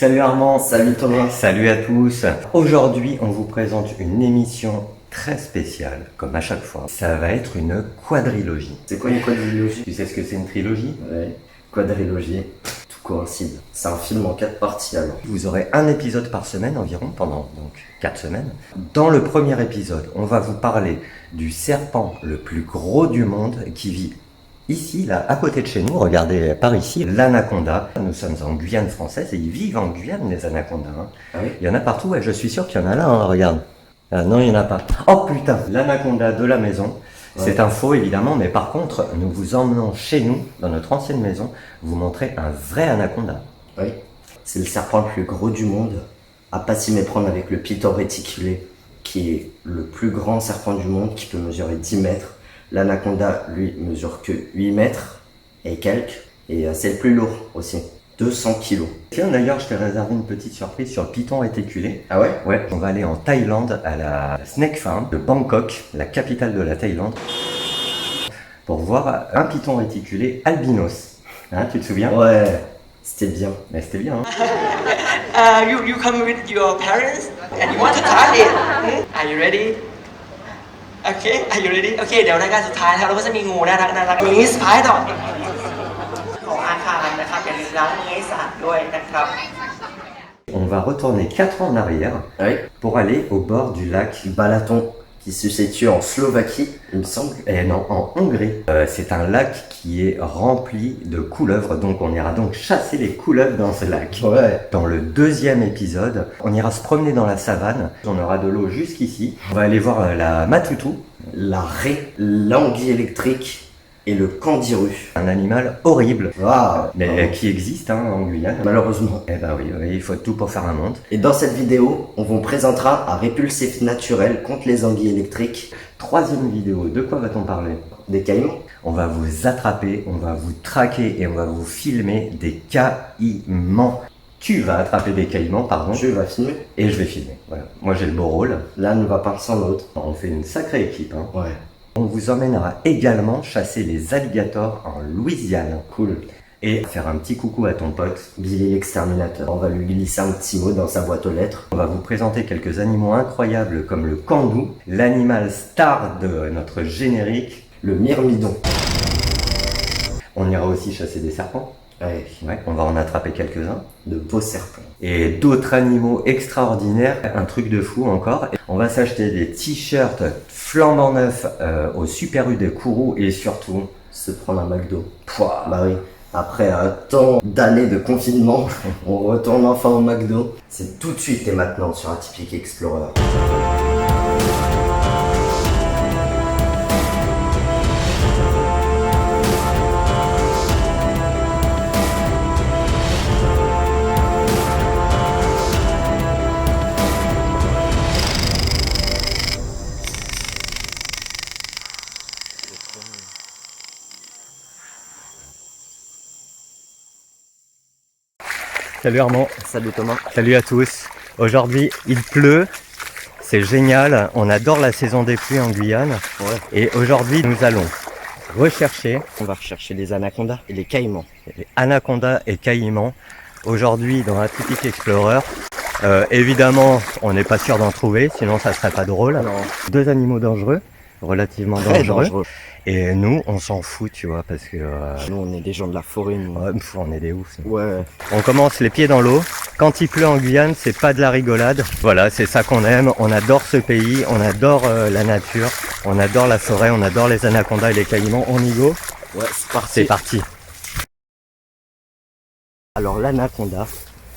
Salut Armand. Salut Thomas. Salut à tous. Aujourd'hui, on vous présente une émission très spéciale, comme à chaque fois. Ça va être une quadrilogie. C'est quoi une quadrilogie? Tu sais ce que c'est une trilogie? Ouais, quadrilogie, tout coïncide. C'est un film en 4 parties alors. Vous aurez un épisode par semaine environ, pendant donc 4 semaines. Dans le premier épisode, on va vous parler du serpent le plus gros du monde qui vit ici, là, à côté de chez nous. Regardez par ici, l'anaconda. Nous sommes en Guyane française et ils vivent en Guyane, les anacondas. Hein. Ah oui? Il y en a partout, et je suis sûr qu'il y en a là, hein, regarde. Ah, non, il n'y en a pas. Oh putain, l'anaconda de la maison. Ouais. C'est un faux évidemment, mais par contre, nous vous emmenons chez nous, dans notre ancienne maison, vous montrer un vrai anaconda. Oui, c'est le serpent le plus gros du monde, à pas s'y méprendre avec le python réticulé, qui est le plus grand serpent du monde, qui peut mesurer 10 mètres. L'anaconda, lui, mesure que 8 mètres et quelques, et c'est le plus lourd aussi, 200 kilos. Tiens, d'ailleurs, je t'ai réservé une petite surprise sur le python réticulé. Ah ouais? Ouais, on va aller en Thaïlande, à la Snake Farm de Bangkok, la capitale de la Thaïlande, pour voir un python réticulé albinos. Hein, tu te souviens? Ouais, c'était bien. Mais c'était bien, hein? You come with your parents and you want to try it. Are you ready? Okay, are you ready? Okay, เดี๋ยวรายการสุดท้ายแล้วเราก็จะมีงูน่ารักมีสไปร์ต่อของอาคารนะครับอย่าลืมล้างมือให้สะอาดด้วยนะครับ On va retourner 4 ans en arrière Oui. pour aller au bord du lac Balaton, qui se situe en Slovaquie, il me semble. Et non, en Hongrie. C'est un lac qui est rempli de couleuvres, donc on ira donc chasser les couleuvres dans ce lac. Ouais. Dans le deuxième épisode, on ira se promener dans la savane, on aura de l'eau jusqu'ici. On va aller voir la matutu, La raie, l'anguille électrique et le candiru. un animal horrible, Waouh. mais qui existe hein, en Guyane. Malheureusement. Eh ben oui, il faut tout pour faire un monde. Et dans cette vidéo, on vous présentera un répulsif naturel contre les anguilles électriques, Troisième vidéo, de quoi va-t-on parler? des caïmans. On va vous attraper, on va vous traquer et on va vous filmer des caïmans. Tu vas attraper des caïmans, pardon, Je vais filmer. et je vais filmer. Voilà. Moi j'ai le beau rôle. L'un ne va pas sans l'autre. On fait une sacrée équipe. Hein. Ouais. On vous emmènera également chasser les alligators en Louisiane. Cool. Et faire un petit coucou à ton pote. Billy l'exterminateur. On va lui glisser un petit mot dans sa boîte aux lettres. On va vous présenter quelques animaux incroyables comme le kangou, l'animal star de notre générique. Le myrmidon. On ira aussi chasser des serpents. Ouais. Ouais, on va en attraper quelques-uns. De beaux serpents. Et d'autres animaux extraordinaires, un truc de fou encore. On va s'acheter des t-shirts flambant neufs au Super U de Kourou et surtout, Se prendre un McDo. pouah, Bah oui. Après un temps d'années de confinement, on retourne enfin au McDo. C'est tout de suite et maintenant sur Atypique Explorer. Salut Armand. Salut Thomas. Salut à tous. Aujourd'hui, il pleut. C'est génial. On adore la saison des pluies en Guyane. Ouais. Et aujourd'hui, nous allons rechercher On va rechercher les anacondas et les caïmans. les anacondas et caïmans. Aujourd'hui, dans Atypique Explorer. Évidemment, on n'est pas sûr d'en trouver, sinon ça serait pas drôle. Non. Deux animaux dangereux, relativement Très dangereux. dangereux. Et nous, on s'en fout, tu vois, parce que Nous, on est des gens de la forêt, nous. on est des oufs. nous. Ouais. On commence les pieds dans l'eau. Quand il pleut en Guyane, c'est pas de la rigolade. Voilà, c'est ça qu'on aime. On adore ce pays, on adore la nature, on adore la forêt, on adore les anacondas et les caïmans. On y go. Ouais, c'est parti. C'est parti. Alors l'anaconda,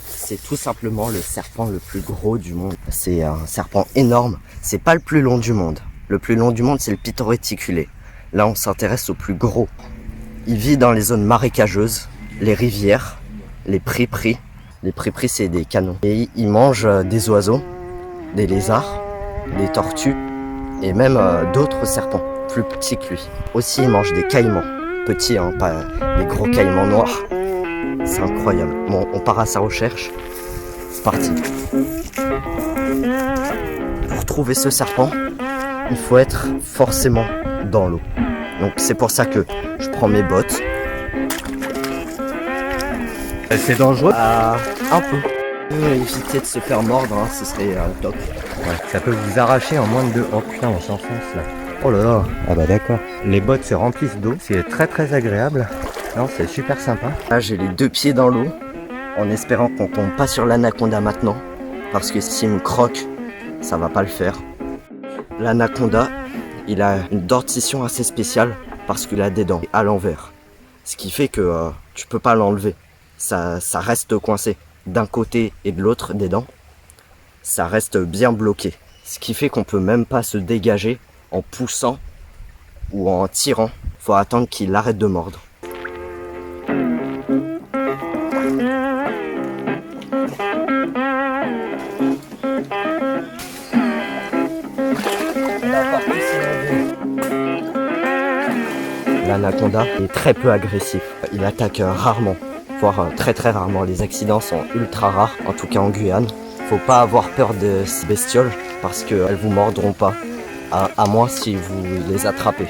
c'est tout simplement le serpent le plus gros du monde. C'est un serpent énorme. C'est pas le plus long du monde. Le plus long du monde, c'est le python réticulé. Là, on s'intéresse au plus gros. Il vit dans les zones marécageuses, les rivières, les prairies. Les prairies, c'est des canons. Et il mange des oiseaux, des lézards, des tortues et même d'autres serpents plus petits que lui. Aussi, il mange des caïmans. Petits, hein, pas des gros caïmans noirs. C'est incroyable. Bon, on part à sa recherche. C'est parti. Pour trouver ce serpent, il faut être forcément dans l'eau. Donc c'est pour ça que je prends mes bottes. C'est dangereux. Un peu. Éviter de se faire mordre, hein, ce serait top. Ouais, ça peut vous arracher en moins de 2. Oh putain, on s'enfonce là. Oh là là. Ah bah d'accord. Les bottes se remplissent d'eau. C'est très très agréable. Non, c'est super sympa. Là, j'ai les 2 pieds dans l'eau, en espérant qu'on tombe pas sur l'anaconda maintenant. Parce que s'il me croque, ça va pas le faire. L'anaconda, il a une dentition assez spéciale parce qu'il a des dents à l'envers. Ce qui fait que tu peux pas l'enlever. Ça reste coincé d'un côté et de l'autre des dents. Ça reste bien bloqué. Ce qui fait qu'on peut même pas se dégager en poussant ou en tirant. Faut attendre qu'il arrête de mordre. L'anaconda est très peu agressif. Il attaque rarement, voire très très rarement. Les accidents sont ultra rares, en tout cas en Guyane. Faut pas avoir peur de ces bestioles parce qu'elles vous mordront pas, à moins si vous les attrapez.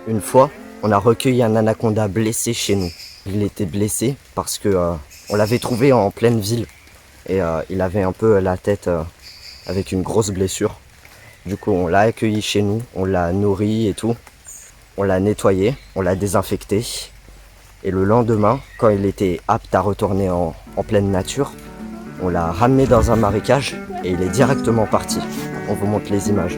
Une fois, on a recueilli un anaconda blessé chez nous. Il était blessé parce que on l'avait trouvé en pleine ville et il avait un peu la tête avec une grosse blessure. Du coup, on l'a accueilli chez nous, on l'a nourri et tout. On l'a nettoyé, on l'a désinfecté. Et le lendemain, quand il était apte à retourner en pleine nature, on l'a ramené dans un marécage et il est directement parti. On vous montre les images.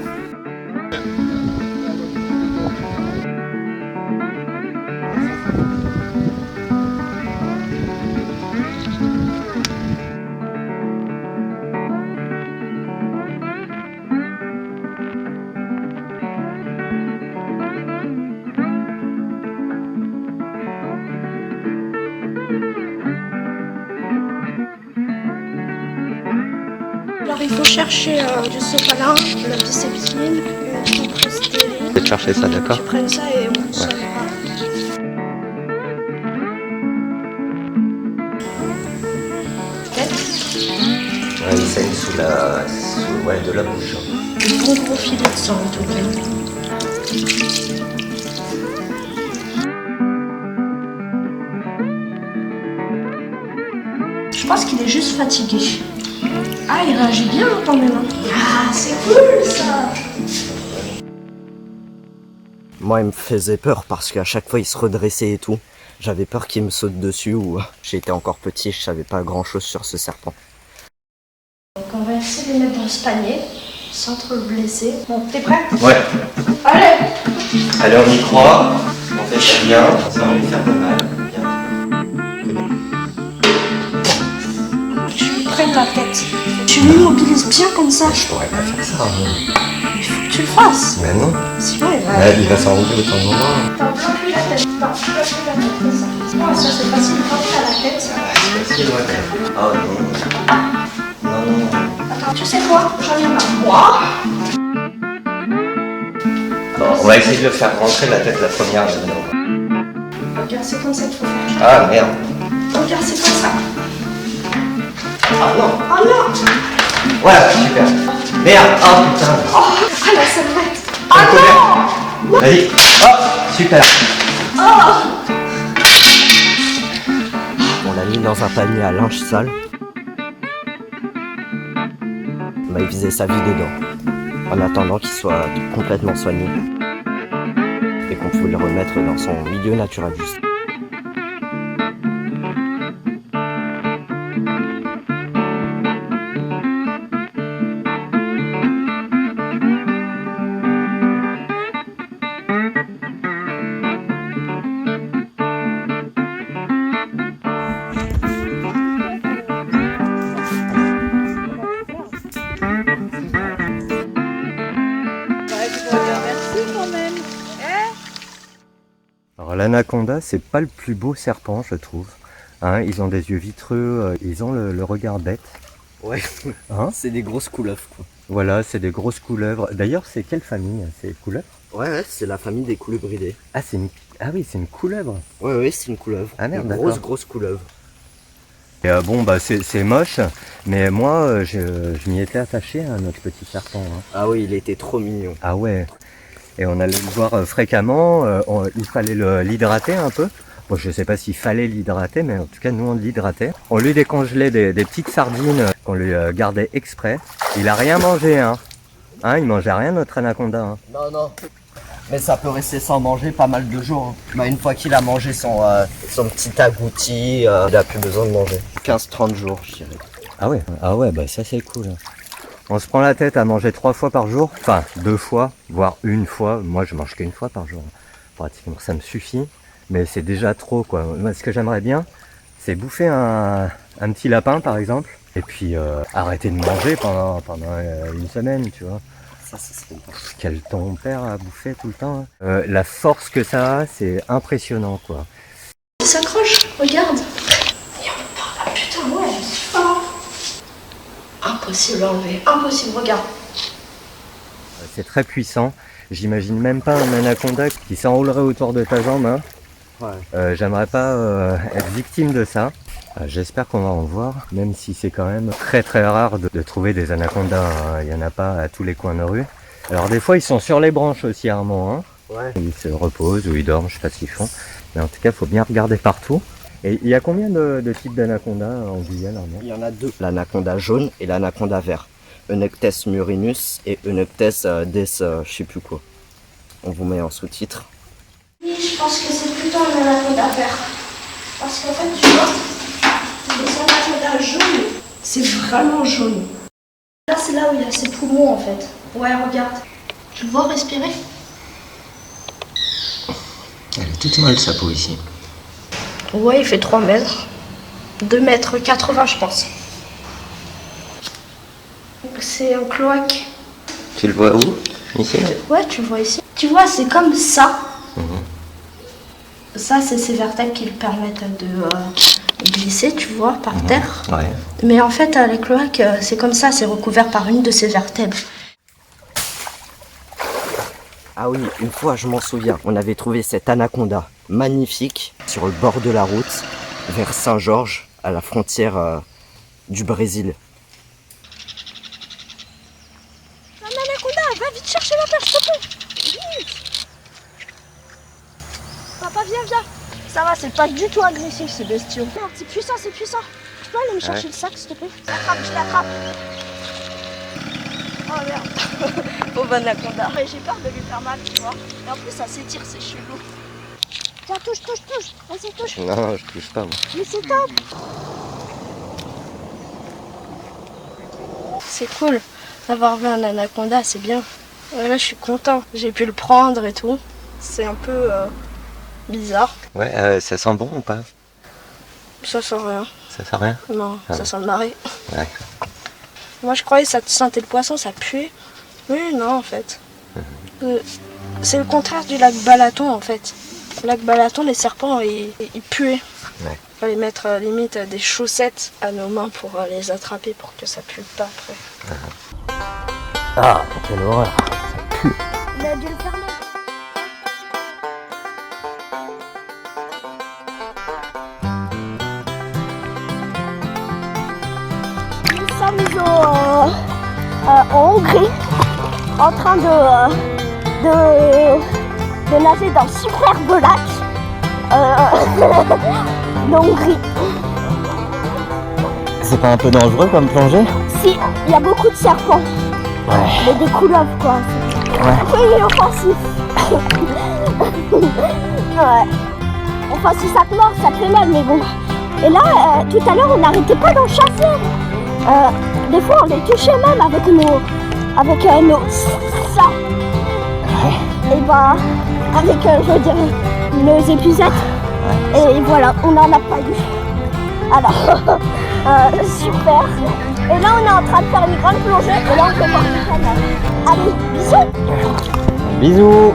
Alors il faut chercher du sopalin, de la biceptine, une compresse stérile. Je vais te chercher ça, d'accord? Tu prennes ça et on s'en va. Ouais, il saigne sous de la bouche. Un bon gros filet de sang en tout cas. Je pense qu'il est juste fatigué. Ah, il réagit bien quand même. Ah, c'est cool ça. Moi, il me faisait peur parce qu'à chaque fois, il se redressait et tout. J'avais peur qu'il me saute dessus ou j'étais encore petit, je savais pas grand chose sur ce serpent. Donc on va essayer de les mettre dans ce panier, sans trop le blesser. Bon, t'es prêt? Ouais. Allez! Allez, on y croit. On fait ça bien. Ça va lui faire pas mal. Tu lui prennes la tête. Tu l'immobilises bien comme ça. Je pourrais pas faire ça. Il faut que tu le fasses. Mais non. Sinon, il va... Ouais, il va s'enrouler autant de moments. T'en bloques lui la tête. Non, tu bloques lui la tête comme ça. Non, ça c'est facile. Quand tu as la tête... C'est facile, ouais. Oh non. Non. Attends, tu sais quoi? J'en ai marre. Moi? Bon, on va essayer de le faire rentrer la tête la première. Regarde, c'est comme ça qu'il faut faire. Ah merde. Regarde, c'est comme ça. Ah non. Oh non! Voilà, super. Merde. Oh putain. Oh, ah la serviette. Oh non! Vas-y. Oh, super. On l'a mis dans un panier à linge sale. Bah, il faisait sa vie dedans, en attendant qu'il soit complètement soigné. Et qu'on pouvait le remettre dans son milieu naturel juste. Alors l'anaconda, c'est pas le plus beau serpent, je trouve. Hein, ils ont des yeux vitreux, ils ont le regard bête. Ouais, Hein, c'est des grosses couleuvres quoi. voilà, c'est des grosses couleuvres. D'ailleurs, c'est quelle famille, ces couleuvres? Ouais, c'est la famille des coulebridés. Ah, ah oui, c'est une couleuvre. Ouais, c'est une couleuvre. Ah merde, une d'accord. grosse couleuvre. Et bon, bah c'est moche, mais moi, je m'y étais attaché à notre petit serpent. Hein. Ah oui, il était trop mignon. Ah ouais. Et on allait le voir fréquemment. Il fallait l'hydrater un peu. Bon, je sais pas s'il fallait l'hydrater, mais en tout cas, nous, on l'hydratait. On lui décongelait des petites sardines qu'on lui gardait exprès. Il a rien mangé, hein. Hein, il mangeait rien, notre anaconda. Hein. Non, non. Mais ça peut rester sans manger pas mal de jours. Hein. Bah, une fois qu'il a mangé son petit agouti, il a plus besoin de manger. 15-30 jours, je dirais. Ah ouais, bah ça c'est cool. On se prend la tête à manger 3 fois par jour. Enfin, 2 fois, voire 1 fois. Moi, je mange qu'1 fois par jour. Pratiquement, ça me suffit. Mais c'est déjà trop, quoi. Moi, ce que j'aimerais bien, c'est bouffer un petit lapin, par exemple. Et puis, arrêter de manger pendant une semaine, tu vois. Ça serait bien. Quel temps on perd à bouffer tout le temps. Hein. La force que ça a, c'est impressionnant, quoi. Il s'accroche, regarde. Et on part là, putain, ouais, c'est fort. Impossible à enlever, impossible, regarde. C'est très puissant. J'imagine même pas un anaconda qui s'enroulerait autour de ta jambe. Hein. Ouais. J'aimerais pas être victime de ça. J'espère qu'on va en voir, même si c'est quand même très très rare de trouver des anacondas. Hein. Il n'y en a pas à tous les coins de rue. Alors des fois ils sont sur les branches aussi, Armand. Hein. Ouais. Ils se reposent ou ils dorment, je sais pas ce qu'ils font. Mais en tout cas, il faut bien regarder partout. Et il y a combien de types d'anacondas en Guyane, Armand? Il y en a 2. L'anaconda jaune et l'anaconda vert. Eunectes murinus et Eunectes des je sais plus quoi. On vous met en sous-titre. Oui, je pense que c'est plutôt un anaconda vert. Parce qu'en fait, tu vois, les anacondas jaunes, c'est vraiment jaune. Là, c'est là où il a ses poumons, en fait. Ouais, regarde. Tu le vois respirer? Elle est toute molle sa peau ici. Ouais, il fait 3 mètres. 2 mètres 80, je pense. C'est un cloaque. Tu le vois où? Ici? Ouais, tu le vois ici. Tu vois, c'est comme ça. Ça, c'est ces vertèbres qui lui permettent de glisser, tu vois, par terre. Ouais. Mais en fait, les cloaques, c'est comme ça, c'est recouvert par une de ces vertèbres. Ah oui, une fois, je m'en souviens, on avait trouvé cet anaconda magnifique sur le bord de la route vers Saint-Georges, à la frontière du Brésil. Un anaconda, va vite chercher la perche, s'il te plaît. Vite. Papa, viens. Ça va, c'est pas du tout agressif, ces bestiaux. Merde, c'est puissant. Tu peux aller me chercher le sac, s'il te plaît? Je l'attrape. Oh merde. Pauvre anaconda. Mais j'ai peur de lui faire mal, tu vois. Et en plus, ça s'étire, c'est chelou. Tiens, touche. Vas-y, touche. Non, je touche pas moi. Mais c'est top. C'est cool d'avoir vu un anaconda, c'est bien. Ouais, là, je suis content. J'ai pu le prendre et tout. C'est un peu bizarre. Ouais, ça sent bon ou pas? Ça sent rien. Ça sent rien? Non, Ah ça bon. sent le marais. Ouais. Moi, je croyais que ça sentait le poisson, ça puait. Mais non, en fait. C'est le contraire du lac Balaton, en fait. Le lac Balaton, les serpents, ils puaient. Ouais. Fallait mettre limite des chaussettes à nos mains pour les attraper, pour que ça pue pas après. Ah, quelle horreur. Il a dû le fermer. Nous sommes en Hongrie, en train de nager dans le superbe lac d'Hongrie. C'est pas un peu dangereux comme plongée? Si, il y a beaucoup de serpents. Ouais. Mais des couleuvres, quoi. Ouais. Un peu inoffensif. Ouais. Enfin, si ça te mord, ça te fait mal, mais bon. Et là, tout à l'heure, on n'arrêtait pas d'en chasser. Des fois, on les touchait même avec nos ça. Ouais. Et bah, avec, je veux dire, nos épuisettes. Ouais. Et voilà, on n'en a pas eu. Alors, super. Et là, on est en train de faire une grande plongée. Et là, on peut voir le canal. Allez, bisous. Bisous.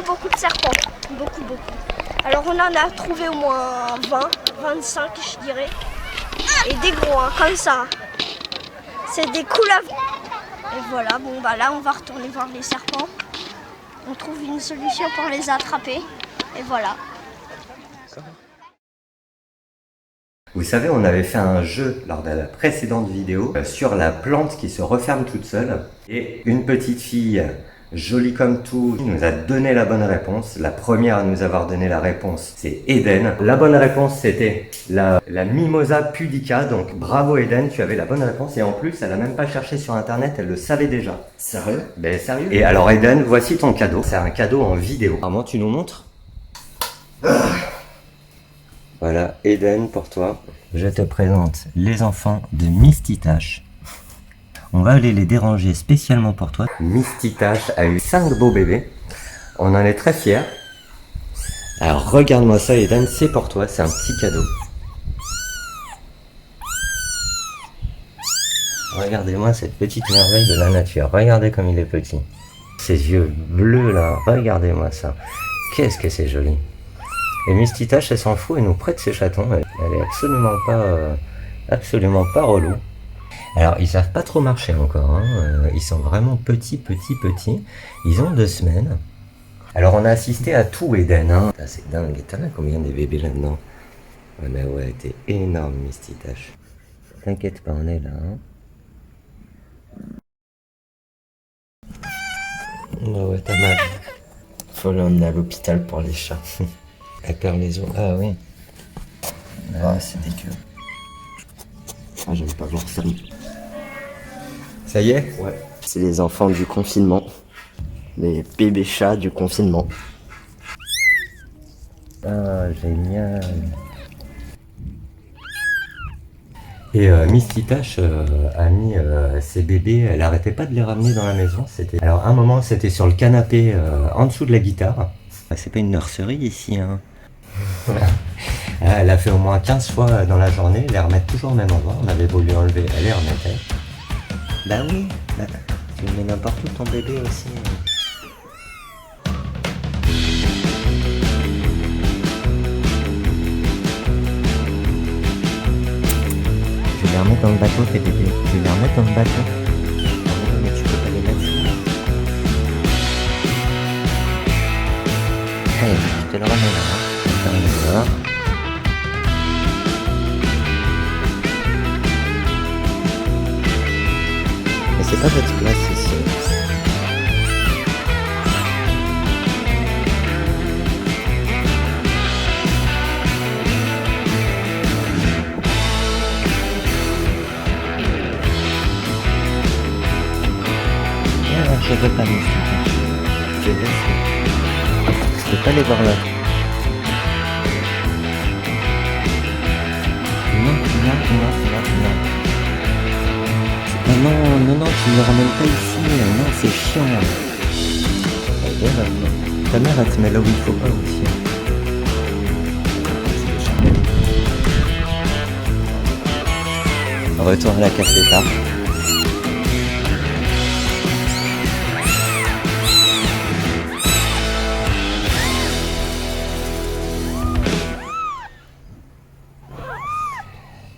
beaucoup de serpents. Beaucoup. Alors on en a trouvé au moins 20, 25 je dirais. Et des gros, hein, comme ça. C'est des couleuvres. Et voilà, bon bah là on va retourner voir les serpents. On trouve une solution pour les attraper. Et voilà. Vous savez, on avait fait un jeu lors de la précédente vidéo sur la plante qui se referme toute seule. Et une petite fille, jolie comme tout, nous a donné la bonne réponse. La première à nous avoir donné la réponse, c'est Eden. La bonne réponse, c'était la Mimosa pudica. Donc bravo Eden, tu avais la bonne réponse. Et en plus, elle n'a même pas cherché sur internet, elle le savait déjà. Sérieux? Ben sérieux. Et alors Eden, voici ton cadeau. C'est un cadeau en vidéo. Armand, tu nous montres? Voilà, Eden pour toi. Je te présente les enfants de Mystitache. On va aller les déranger spécialement pour toi. Mystitache a eu 5 beaux bébés. On en est très fiers. Alors regarde-moi ça Eden, c'est pour toi, c'est un petit cadeau. Regardez-moi cette petite merveille de la nature. Regardez comme il est petit. Ses yeux bleus là, regardez-moi ça. Qu'est-ce que c'est joli. Et Mystitache, elle s'en fout, elle nous prête ses chatons. Elle est absolument pas relou. Alors, ils savent pas trop marcher encore. Hein. Ils sont vraiment petits. Ils ont 2 semaines. Alors, on a assisté à tout, Eden. Hein. Ah, c'est dingue. T'as là combien de bébés là-dedans? Ouais, mais ouais, t'es énorme, Mystitache. T'inquiète pas, on est là. Hein. Bah ouais, t'as mal. Faut l'emmener à l'hôpital pour les chats. Elle perd les os. Ah oui. Ah, c'est dégueu. Ah, j'aime pas voir ça. Ça y est? Ouais. C'est les enfants du confinement. Les bébés chats du confinement. Ah, génial. Et Mystitache a mis ses bébés, elle arrêtait pas de les ramener dans la maison. Alors un moment c'était sur le canapé en dessous de la guitare. Ah, c'est pas une nurserie ici, hein. Elle a fait au moins 15 fois dans la journée, les remettre toujours au même endroit. On avait beau lui enlever, elle les remettait. Bah oui, bah, tu le mets n'importe où ton bébé aussi. Je vais les remettre dans le bateau, tes bébés. Je vais les remettre dans le bateau. Oh, mais tu peux pas les mettre là. Allez, je te le remets là. Hein. Voilà. Mais c'est pas votre place ici. Je veux pas Mystitache. Je laisse. Je peux pas les voir là. Non, tu ne le ramènes pas ici. Non, c'est chiant. Ta mère, elle te met là où il faut pas aussi. Retour à la cafeta.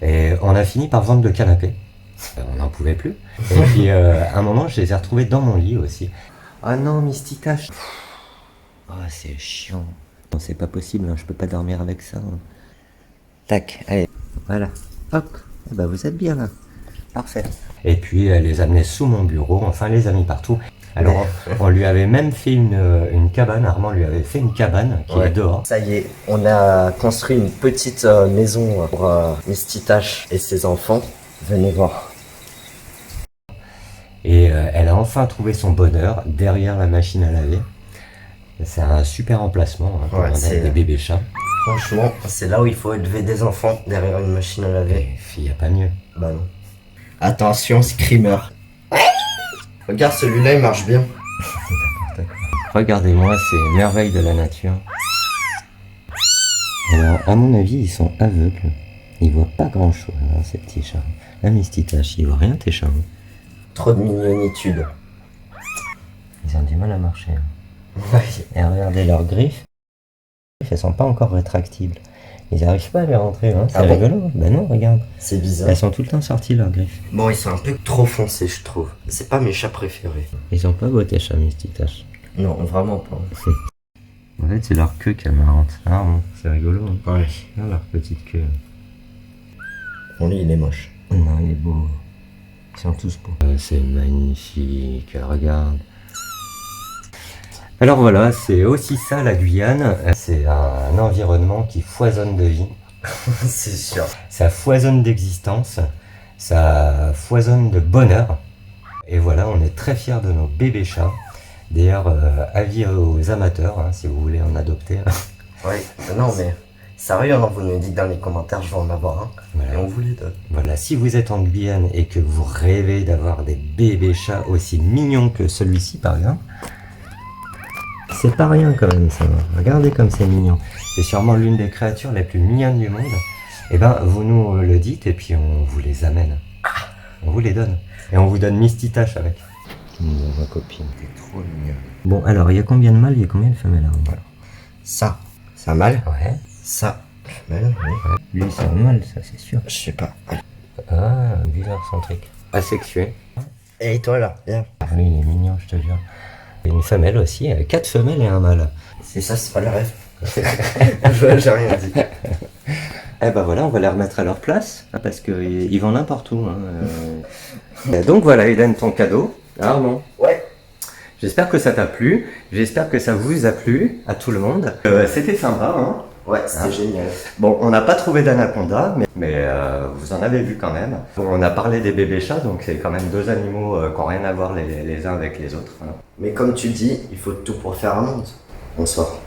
Et on a fini par vendre le canapé. On n'en pouvait plus. Et puis à un moment, je les ai retrouvés dans mon lit aussi. Ah non, Mystitache. Oh, c'est chiant. Non, c'est pas possible, hein. Je peux pas dormir avec ça. Hein. Tac, allez, voilà. Hop, eh ben, vous êtes bien là. Parfait. Et puis elle les amenait sous mon bureau, enfin elle les a mis partout. Alors on lui avait même fait une cabane, Armand lui avait fait une cabane qui est dehors. Ça y est, on a construit une petite maison pour Mystitache et ses enfants. Venez voir. Et elle a enfin trouvé son bonheur derrière la machine à laver. C'est un super emplacement hein, pour des bébés chats. Franchement, c'est là où il faut élever des enfants, derrière une machine à laver. Et fille, y a pas mieux. Bah non. Attention, screamer. Regarde, celui-là, il marche bien. Regardez-moi ces merveilles de la nature. Alors, à mon avis, ils sont aveugles. Ils voient pas grand-chose, hein, ces petits chats. La Mystitache, ils voient rien, tes chats. Hein. Trop de mignonitude. Ils ont du mal à marcher. Hein. Ouais. Et regardez leurs griffes. Elles sont pas encore rétractibles. Ils n'arrivent pas à les rentrer, hein. C'est Ah bon rigolo. Ben non, regarde. C'est bizarre. Elles sont tout le temps sorties, leurs griffes. Bon, ils sont un peu trop foncés, je trouve. C'est pas mes chats préférés. Ils ont pas beau tes chats, Mistitas. Non, vraiment pas. En fait, c'est leur queue qui est marrante. Ah bon, c'est rigolo. Hein. Ouais. Regarde leur petite queue. Bon, lui, il est moche. Non, il est beau. Ils sont tous beaux. C'est magnifique, regarde. Alors voilà, c'est aussi ça la Guyane. C'est un environnement qui foisonne de vie. C'est sûr. Ça foisonne d'existence. Ça foisonne de bonheur. Et voilà, on est très fiers de nos bébés chats. D'ailleurs, avis aux amateurs, hein, si vous voulez en adopter. Ouais. Non, mais sérieux, hein, vous nous dites dans les commentaires, je vais en avoir un. Voilà. Et on vous les donne. Voilà, si vous êtes en Guyane et que vous rêvez d'avoir des bébés chats aussi mignons que celui-ci par exemple, c'est pas rien quand même ça. Regardez comme c'est mignon. C'est sûrement l'une des créatures les plus mignonnes du monde. Et ben vous nous le dites et puis on vous les amène. On vous les donne. Et on vous donne Mistitas avec. Ma copine. C'est trop mignon. Bon alors il y a combien de mâles, il y a combien de femelles là? Voilà. Ça, c'est un mâle. Ouais. Ça, femelle, oui. Lui c'est un mâle, ça c'est sûr. Je sais pas. Ah, bizarre centrique. Asexué. Et toi là, viens. Ah, lui il est mignon, je te jure. Et une femelle aussi, 4 femelles et un mâle. C'est ça, c'est pas le rêve. J'ai rien dit. Eh ben voilà, on va les remettre à leur place, hein, parce qu'ils vont n'importe où. Hein, Donc voilà, Hélène, ton cadeau. Ah bon. Ouais. J'espère que ça t'a plu, j'espère que ça vous a plu, à tout le monde. C'était sympa, hein. Ouais, c'était génial. Bon, on n'a pas trouvé d'anaconda, mais vous en avez vu quand même. Bon, on a parlé des bébés chats, donc c'est quand même deux animaux qui n'ont rien à voir les uns avec les autres. Hein. Mais comme tu dis, il faut tout pour faire un monde. Bonsoir.